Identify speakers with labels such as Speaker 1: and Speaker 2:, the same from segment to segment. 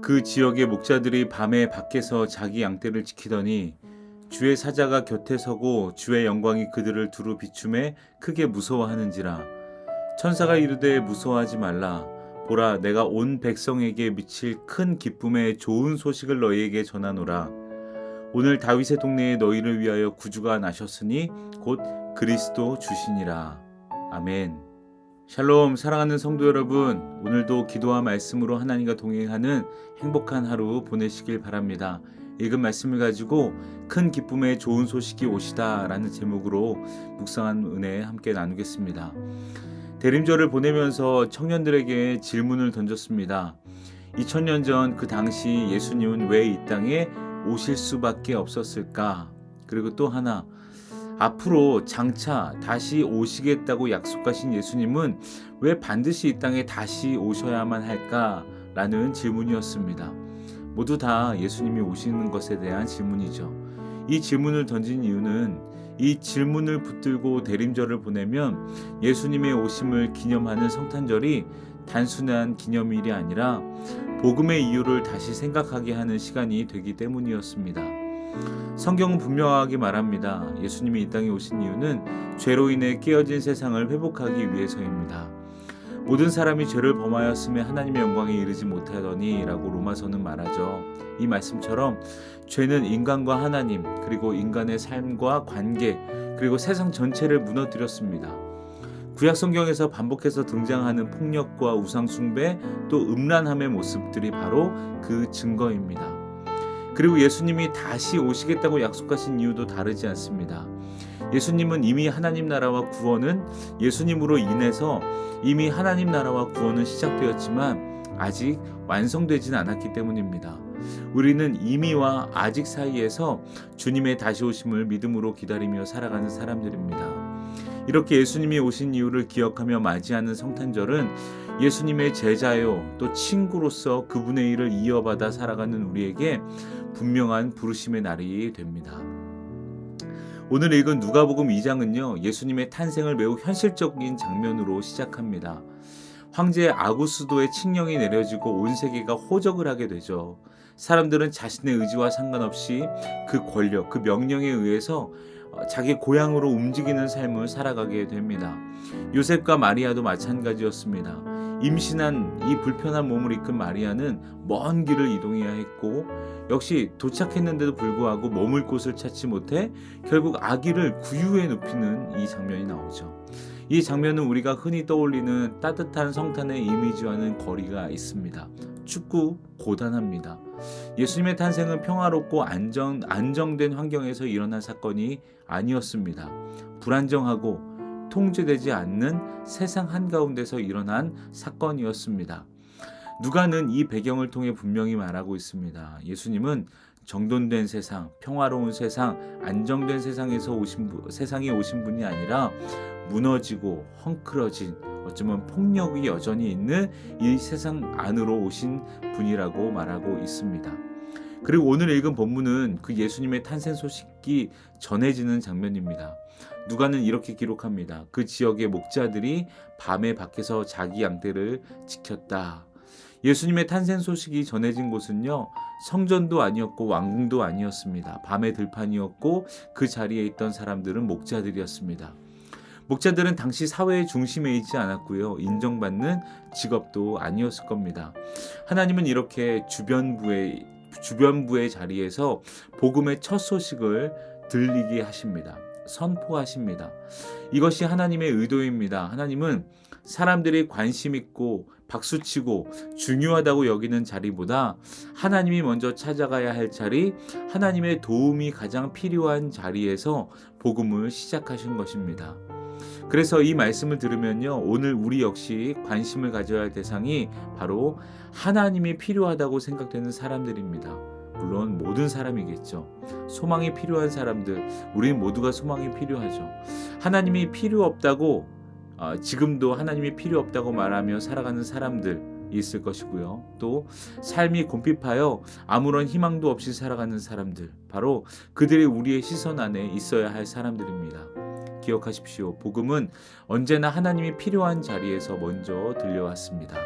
Speaker 1: 그 지역의 목자들이 밤에 밖에서 자기 양떼를 지키더니 주의 사자가 곁에 서고 주의 영광이 그들을 두루 비춤에 크게 무서워하는지라. 천사가 이르되 무서워하지 말라. 보라, 내가 온 백성에게 미칠 큰 기쁨의 좋은 소식을 너희에게 전하노라. 오늘 다윗의 동네에 너희를 위하여 구주가 나셨으니 곧 그리스도 주시니라. 아멘. 샬롬, 사랑하는 성도 여러분, 오늘도 기도와 말씀으로 하나님과 동행하는 행복한 하루 보내시길 바랍니다. 읽은 말씀을 가지고 큰 기쁨의 좋은 소식이 오시다 라는 제목으로 묵상한 은혜 함께 나누겠습니다. 대림절을 보내면서 청년들에게 질문을 던졌습니다. 2000년 전 그 당시 예수님은 왜 이 땅에 오실 수밖에 없었을까? 그리고 또 하나, 앞으로 장차 다시 오시겠다고 약속하신 예수님은 왜 반드시 이 땅에 다시 오셔야만 할까? 라는 질문이었습니다. 모두 다 예수님이 오시는 것에 대한 질문이죠. 이 질문을 던진 이유는 이 질문을 붙들고 대림절을 보내면 예수님의 오심을 기념하는 성탄절이 단순한 기념일이 아니라 복음의 이유를 다시 생각하게 하는 시간이 되기 때문이었습니다. 성경은 분명하게 말합니다. 예수님이 이 땅에 오신 이유는 죄로 인해 깨어진 세상을 회복하기 위해서입니다. 모든 사람이 죄를 범하였음에 하나님의 영광에 이르지 못하더니 라고 로마서는 말하죠. 이 말씀처럼 죄는 인간과 하나님, 그리고 인간의 삶과 관계, 그리고 세상 전체를 무너뜨렸습니다. 구약 성경에서 반복해서 등장하는 폭력과 우상 숭배, 또 음란함의 모습들이 바로 그 증거입니다. 그리고 예수님이 다시 오시겠다고 약속하신 이유도 다르지 않습니다. 예수님은 이미 하나님 나라와 구원은 예수님으로 인해서 이미 하나님 나라와 구원은 시작되었지만 아직 완성되지는 않았기 때문입니다. 우리는 이미와 아직 사이에서 주님의 다시 오심을 믿음으로 기다리며 살아가는 사람들입니다. 이렇게 예수님이 오신 이유를 기억하며 맞이하는 성탄절은 예수님의 제자요 또 친구로서 그분의 일을 이어받아 살아가는 우리에게 분명한 부르심의 날이 됩니다. 오늘 읽은 누가복음 2장은요 예수님의 탄생을 매우 현실적인 장면으로 시작합니다. 황제 아구스도의 칙령이 내려지고 온 세계가 호적을 하게 되죠. 사람들은 자신의 의지와 상관없이 그 권력, 그 명령에 의해서 자기 고향으로 움직이는 삶을 살아가게 됩니다. 요셉과 마리아도 마찬가지였습니다. 임신한 이 불편한 몸을 이끈 마리아는 먼 길을 이동해야 했고 역시 도착했는데도 불구하고 머물 곳을 찾지 못해 결국 아기를 구유에 눕히는 이 장면이 나오죠. 이 장면은 우리가 흔히 떠올리는 따뜻한 성탄의 이미지와는 거리가 있습니다. 춥고 고단합니다. 예수님의 탄생은 평화롭고 안정된 환경에서 일어난 사건이 아니었습니다. 불안정하고 통제되지 않는 세상 한가운데서 일어난 사건이었습니다. 누가는 이 배경을 통해 분명히 말하고 있습니다. 예수님은 정돈된 세상, 평화로운 세상, 안정된 세상에 오신 분이 아니라 무너지고 헝클어진 어쩌면 폭력이 여전히 있는 이 세상 안으로 오신 분이라고 말하고 있습니다. 그리고 오늘 읽은 본문은 그 예수님의 탄생 소식이 전해지는 장면입니다. 누가는 이렇게 기록합니다. 그 지역의 목자들이 밤에 밖에서 자기 양떼를 지켰다. 예수님의 탄생 소식이 전해진 곳은요 성전도 아니었고 왕궁도 아니었습니다. 밤의 들판이었고 그 자리에 있던 사람들은 목자들이었습니다. 목자들은 당시 사회의 중심에 있지 않았고요. 인정받는 직업도 아니었을 겁니다. 하나님은 이렇게 주변부의 자리에서 복음의 첫 소식을 들리게 하십니다. 선포하십니다. 이것이 하나님의 의도입니다. 하나님은 사람들이 관심 있고 박수치고 중요하다고 여기는 자리보다 하나님이 먼저 찾아가야 할 자리, 하나님의 도움이 가장 필요한 자리에서 복음을 시작하신 것입니다. 그래서 이 말씀을 들으면요 오늘 우리 역시 관심을 가져야 할 대상이 바로 하나님이 필요하다고 생각되는 사람들입니다. 물론 모든 사람이겠죠. 소망이 필요한 사람들, 우리 모두가 소망이 필요하죠. 하나님이 필요 없다고 지금도 하나님이 필요 없다고 말하며 살아가는 사람들 있을 것이고요. 또 삶이 곰핍하여 아무런 희망도 없이 살아가는 사람들, 바로 그들이 우리의 시선 안에 있어야 할 사람들입니다. 기억하십시오. 복음은 언제나 하나님이 필요한 자리에서 먼저 들려왔습니다.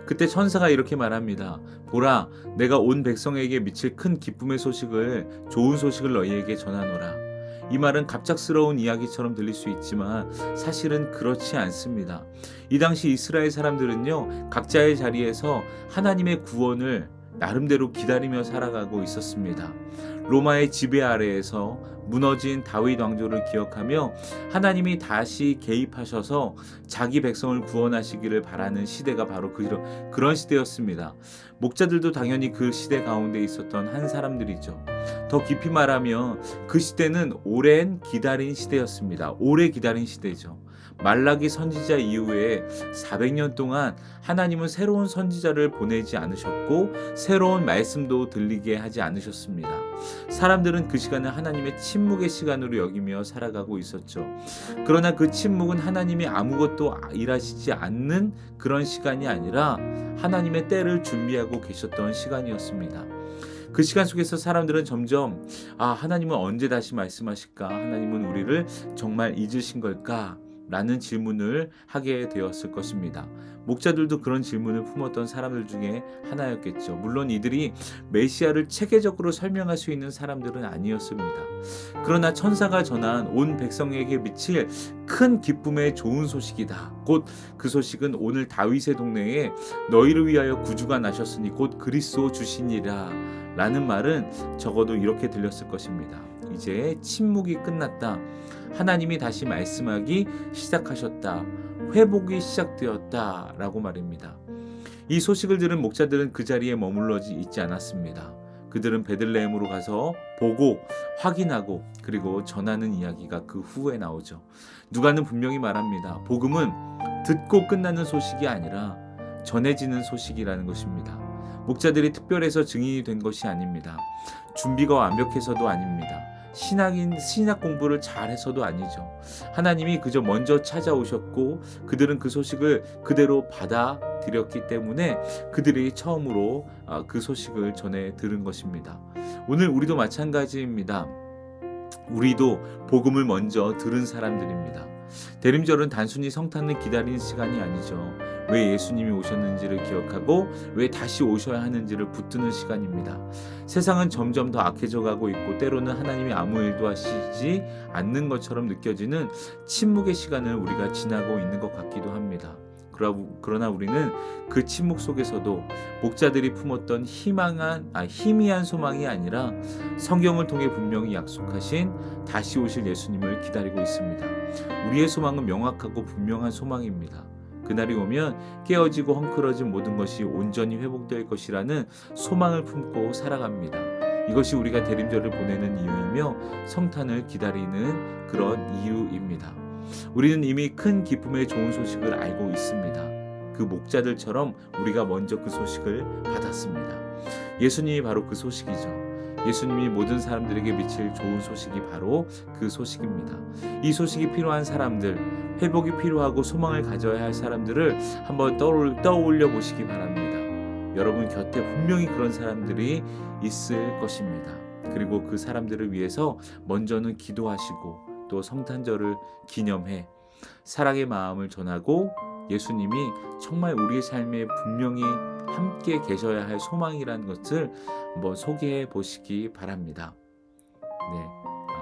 Speaker 1: 그때 천사가 이렇게 말합니다. 보라, 내가 온 백성에게 미칠 큰 기쁨의 소식을, 좋은 소식을 너희에게 전하노라. 이 말은 갑작스러운 이야기처럼 들릴 수 있지만 사실은 그렇지 않습니다. 이 당시 이스라엘 사람들은요, 각자의 자리에서 하나님의 구원을 나름대로 기다리며 살아가고 있었습니다. 로마의 지배 아래에서 무너진 다윗 왕조를 기억하며 하나님이 다시 개입하셔서 자기 백성을 구원하시기를 바라는 시대가 바로 그런 시대였습니다. 목자들도 당연히 그 시대 가운데 있었던 한 사람들이죠. 더 깊이 말하면 그 시대는 오랜 기다린 시대였습니다. 오래 기다린 시대죠. 말라기 선지자 이후에 400년 동안 하나님은 새로운 선지자를 보내지 않으셨고 새로운 말씀도 들리게 하지 않으셨습니다. 사람들은 그 시간을 하나님의 침묵의 시간으로 여기며 살아가고 있었죠. 그러나 그 침묵은 하나님이 아무것도 일하시지 않는 그런 시간이 아니라 하나님의 때를 준비하고 계셨던 시간이었습니다. 그 시간 속에서 사람들은 점점 하나님은 언제 다시 말씀하실까? 하나님은 우리를 정말 잊으신 걸까? 라는 질문을 하게 되었을 것입니다. 목자들도 그런 질문을 품었던 사람들 중에 하나였겠죠. 물론 이들이 메시아를 체계적으로 설명할 수 있는 사람들은 아니었습니다. 그러나 천사가 전한 온 백성에게 미칠 큰 기쁨의 좋은 소식이다. 곧 그 소식은 오늘 다윗의 동네에 너희를 위하여 구주가 나셨으니 곧 그리스도 주시니라 라는 말은 적어도 이렇게 들렸을 것입니다. 이제 침묵이 끝났다. 하나님이 다시 말씀하기 시작하셨다. 회복이 시작되었다. 라고 말입니다. 이 소식을 들은 목자들은 그 자리에 머물러 있지 않았습니다. 그들은 베들레헴으로 가서 보고 확인하고 그리고 전하는 이야기가 그 후에 나오죠. 누가는 분명히 말합니다. 복음은 듣고 끝나는 소식이 아니라 전해지는 소식이라는 것입니다. 목자들이 특별해서 증인이 된 것이 아닙니다. 준비가 완벽해서도 아닙니다. 신학 공부를 잘해서도 아니죠. 하나님이 그저 먼저 찾아오셨고 그들은 그 소식을 그대로 받아들였기 때문에 그들이 처음으로 그 소식을 전해 들은 것입니다. 오늘 우리도 마찬가지입니다. 우리도 복음을 먼저 들은 사람들입니다. 대림절은 단순히 성탄을 기다리는 시간이 아니죠. 왜 예수님이 오셨는지를 기억하고 왜 다시 오셔야 하는지를 붙드는 시간입니다. 세상은 점점 더 악해져 가고 있고 때로는 하나님이 아무 일도 하시지 않는 것처럼 느껴지는 침묵의 시간을 우리가 지나고 있는 것 같기도 합니다. 그러나 우리는 그 침묵 속에서도 목자들이 품었던 희미한 소망이 아니라 성경을 통해 분명히 약속하신 다시 오실 예수님을 기다리고 있습니다. 우리의 소망은 명확하고 분명한 소망입니다. 그날이 오면 깨어지고 헝클어진 모든 것이 온전히 회복될 것이라는 소망을 품고 살아갑니다. 이것이 우리가 대림절을 보내는 이유이며 성탄을 기다리는 그런 이유입니다. 우리는 이미 큰 기쁨의 좋은 소식을 알고 있습니다. 그 목자들처럼 우리가 먼저 그 소식을 받았습니다. 예수님이 바로 그 소식이죠. 예수님이 모든 사람들에게 미칠 좋은 소식이 바로 그 소식입니다. 이 소식이 필요한 사람들, 회복이 필요하고 소망을 가져야 할 사람들을 한번 떠올려 보시기 바랍니다. 여러분 곁에 분명히 그런 사람들이 있을 것입니다. 그리고 그 사람들을 위해서 먼저는 기도하시고 또 성탄절을 기념해 사랑의 마음을 전하고 예수님이 정말 우리의 삶에 분명히 함께 계셔야 할 소망이라는 것을 한번 소개해 보시기 바랍니다. 네,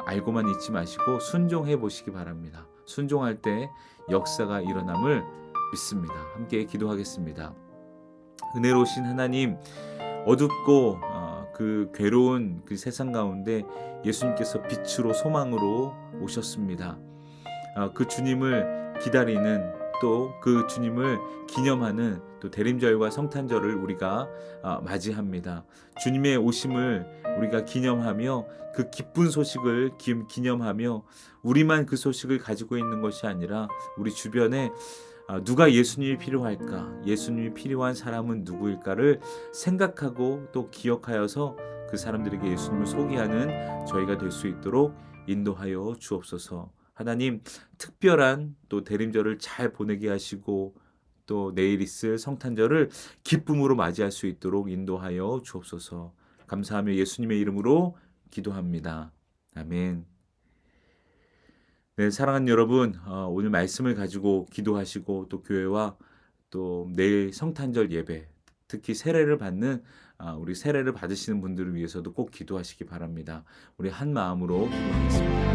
Speaker 1: 알고만 있지 마시고 순종해 보시기 바랍니다. 순종할 때 역사가 일어남을 믿습니다. 함께 기도하겠습니다. 은혜로우신 하나님, 어둡고 그 괴로운 그 세상 가운데 예수님께서 빛으로 소망으로 오셨습니다. 그 주님을 기다리는 또 그 주님을 기념하는 또 대림절과 성탄절을 우리가 맞이합니다. 주님의 오심을 우리가 기념하며 그 기쁜 소식을 기념하며 우리만 그 소식을 가지고 있는 것이 아니라 우리 주변에 누가 예수님이 필요할까? 예수님이 필요한 사람은 누구일까를 생각하고 또 기억하여서 그 사람들에게 예수님을 소개하는 저희가 될 수 있도록 인도하여 주옵소서. 하나님, 특별한 또 대림절을 잘 보내게 하시고 또 내일 있을 성탄절을 기쁨으로 맞이할 수 있도록 인도하여 주옵소서. 감사하며 예수님의 이름으로 기도합니다. 아멘. 네, 사랑하는 여러분, 오늘 말씀을 가지고 기도하시고 또 교회와 또 내일 성탄절 예배, 특히 세례를 받는 우리 세례를 받으시는 분들을 위해서도 꼭 기도하시기 바랍니다. 우리 한 마음으로 기도하겠습니다.